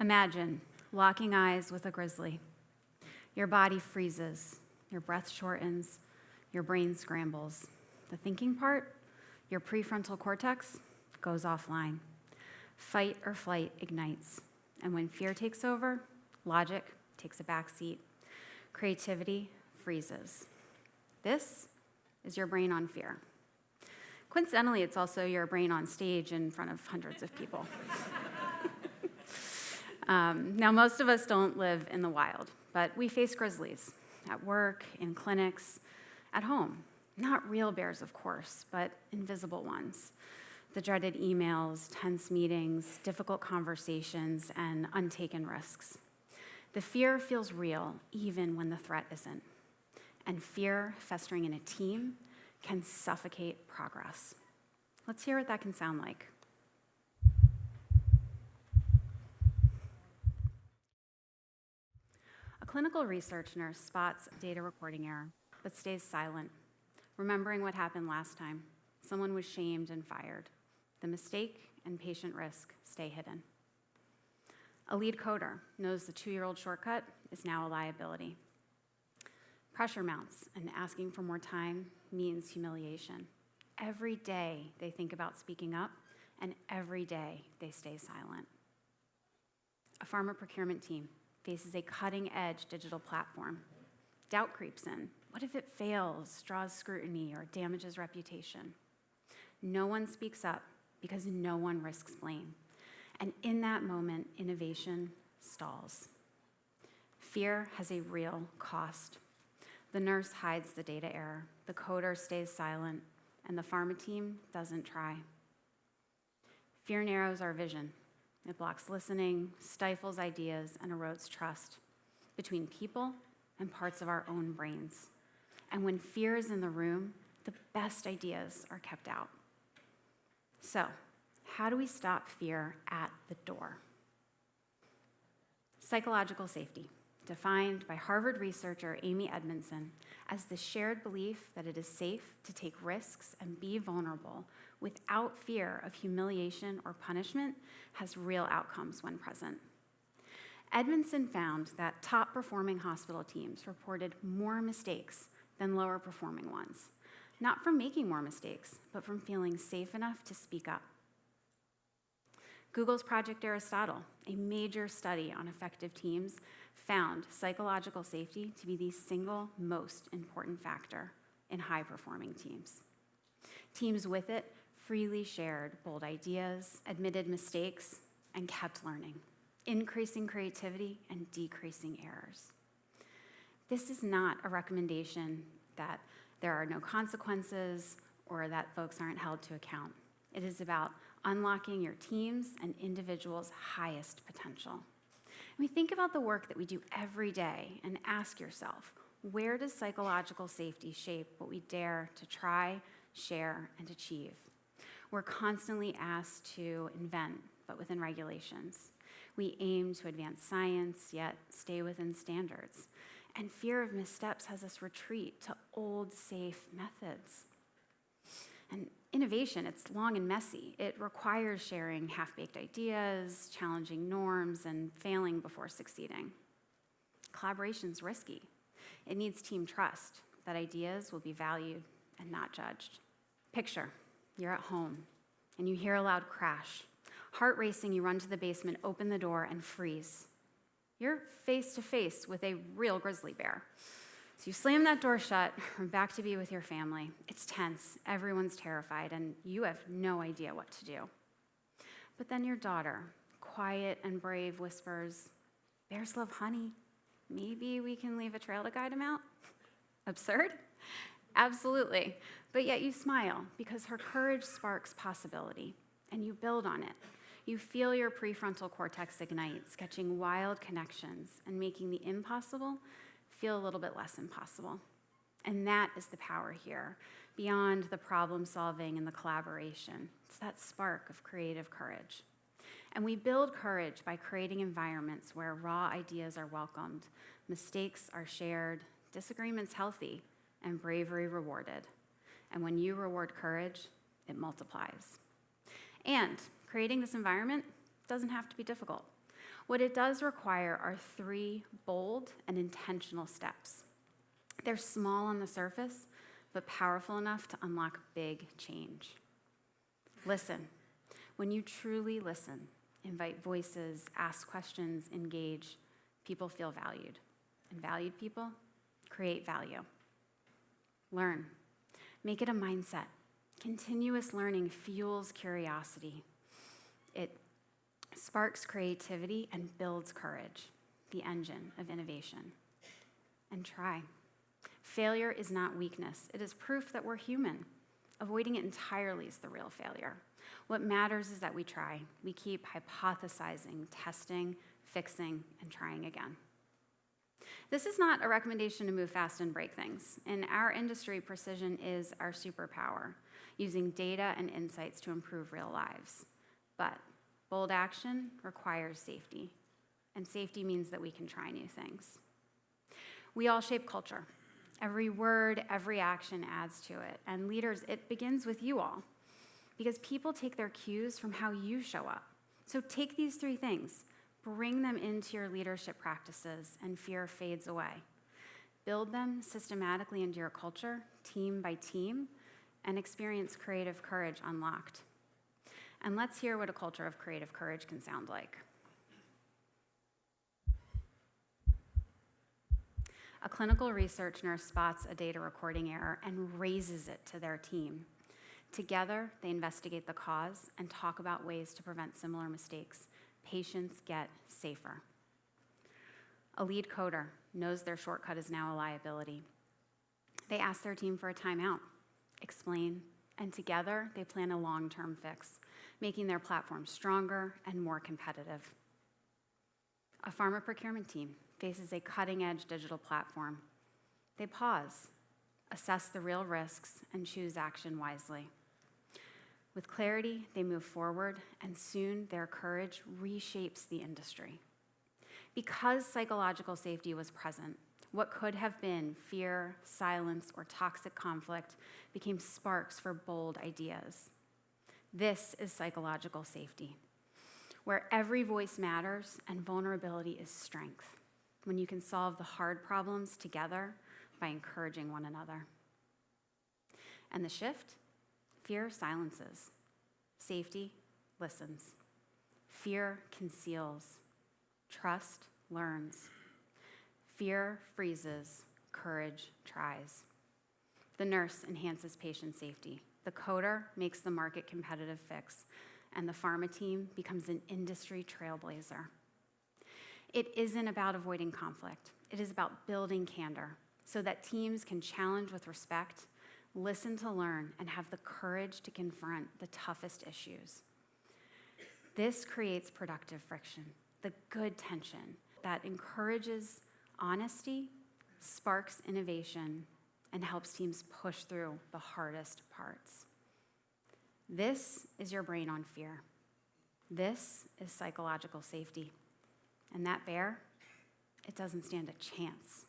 Imagine locking eyes with a grizzly. Your body freezes, your breath shortens, your brain scrambles. The thinking part, your prefrontal cortex, goes offline. Fight or flight ignites. And when fear takes over, logic takes a backseat. Creativity freezes. This is your brain on fear. Coincidentally, it's also your brain on stage in front of hundreds of people. Now, most of us don't live in the wild, but we face grizzlies at work, in clinics, at home. Not real bears, of course, but invisible ones. The dreaded emails, tense meetings, difficult conversations, and untaken risks. The fear feels real, even when the threat isn't. And fear festering in a team can suffocate progress. Let's hear what that can sound like. A clinical research nurse spots a data recording error, but stays silent, remembering what happened last time. Someone was shamed and fired. The mistake and patient risk stay hidden. A lead coder knows the 2-year-old shortcut is now a liability. Pressure mounts, and asking for more time means humiliation. Every day they think about speaking up, and every day they stay silent. A pharma procurement team faces a cutting-edge digital platform. Doubt creeps in. What if it fails, draws scrutiny, or damages reputation? No one speaks up because no one risks blame. And in that moment, innovation stalls. Fear has a real cost. The nurse hides the data error, the coder stays silent, and the pharma team doesn't try. Fear narrows our vision. It blocks listening, stifles ideas, and erodes trust between people and parts of our own brains. And when fear is in the room, the best ideas are kept out. So, how do we stop fear at the door? Psychological safety, defined by Harvard researcher Amy Edmondson as the shared belief that it is safe to take risks and be vulnerable without fear of humiliation or punishment, has real outcomes when present. Edmondson found that top-performing hospital teams reported more mistakes than lower-performing ones, not from making more mistakes, but from feeling safe enough to speak up. Google's Project Aristotle, a major study on effective teams, found psychological safety to be the single most important factor in high-performing teams. Teams with it freely shared bold ideas, admitted mistakes, and kept learning, increasing creativity and decreasing errors. This is not a recommendation that there are no consequences or that folks aren't held to account. It is about unlocking your team's and individuals' highest potential. And we think about the work that we do every day and ask yourself, where does psychological safety shape what we dare to try, share, and achieve? We're constantly asked to invent, but within regulations. We aim to advance science, yet stay within standards. And fear of missteps has us retreat to old, safe methods. And innovation, it's long and messy. It requires sharing half-baked ideas, challenging norms, and failing before succeeding. Collaboration's risky. It needs team trust that ideas will be valued and not judged. Picture, you're at home, and you hear a loud crash. Heart racing, you run to the basement, open the door, and freeze. You're face to face with a real grizzly bear. So you slam that door shut, and back to be with your family. It's tense, everyone's terrified, and you have no idea what to do. But then your daughter, quiet and brave, whispers, "Bears love honey. Maybe we can leave a trail to guide them out?" Absurd? Absolutely. But yet you smile because her courage sparks possibility, and you build on it. You feel your prefrontal cortex ignite, sketching wild connections and making the impossible feel a little bit less impossible. And that is the power here, beyond the problem solving and the collaboration. It's that spark of creative courage. And we build courage by creating environments where raw ideas are welcomed, mistakes are shared, disagreements healthy, and bravery rewarded. And when you reward courage, it multiplies. And creating this environment doesn't have to be difficult. What it does require are 3 bold and intentional steps. They're small on the surface, but powerful enough to unlock big change. Listen. When you truly listen, invite voices, ask questions, engage, people feel valued. And valued people create value. Learn. Make it a mindset. Continuous learning fuels curiosity. It sparks creativity and builds courage, the engine of innovation. And try. Failure is not weakness. It is proof that we're human. Avoiding it entirely is the real failure. What matters is that we try. We keep hypothesizing, testing, fixing, and trying again. This is not a recommendation to move fast and break things. In our industry, precision is our superpower, using data and insights to improve real lives. But bold action requires safety, and safety means that we can try new things. We all shape culture. Every word, every action adds to it. And leaders, it begins with you all, because people take their cues from how you show up. So take these 3 things, bring them into your leadership practices, and fear fades away. Build them systematically into your culture, team by team, and experience creative courage unlocked. And let's hear what a culture of creative courage can sound like. A clinical research nurse spots a data recording error and raises it to their team. Together, they investigate the cause and talk about ways to prevent similar mistakes. Patients get safer. A lead coder knows their shortcut is now a liability. They ask their team for a timeout, explain, and together they plan a long-term fix, making their platform stronger and more competitive. A pharma procurement team faces a cutting-edge digital platform. They pause, assess the real risks, and choose action wisely. With clarity, they move forward, and soon their courage reshapes the industry. Because psychological safety was present, what could have been fear, silence, or toxic conflict became sparks for bold ideas. This is psychological safety, where every voice matters and vulnerability is strength, when you can solve the hard problems together by encouraging one another. And the shift? Fear silences. Safety listens. Fear conceals. Trust learns. Fear freezes. Courage tries. The nurse enhances patient safety. The coder makes the market competitive fix. And the pharma team becomes an industry trailblazer. It isn't about avoiding conflict. It is about building candor so that teams can challenge with respect, listen to learn, and have the courage to confront the toughest issues. This creates productive friction, the good tension that encourages honesty, sparks innovation, and helps teams push through the hardest parts. This is your brain on fear. This is psychological safety. And that bear, it doesn't stand a chance.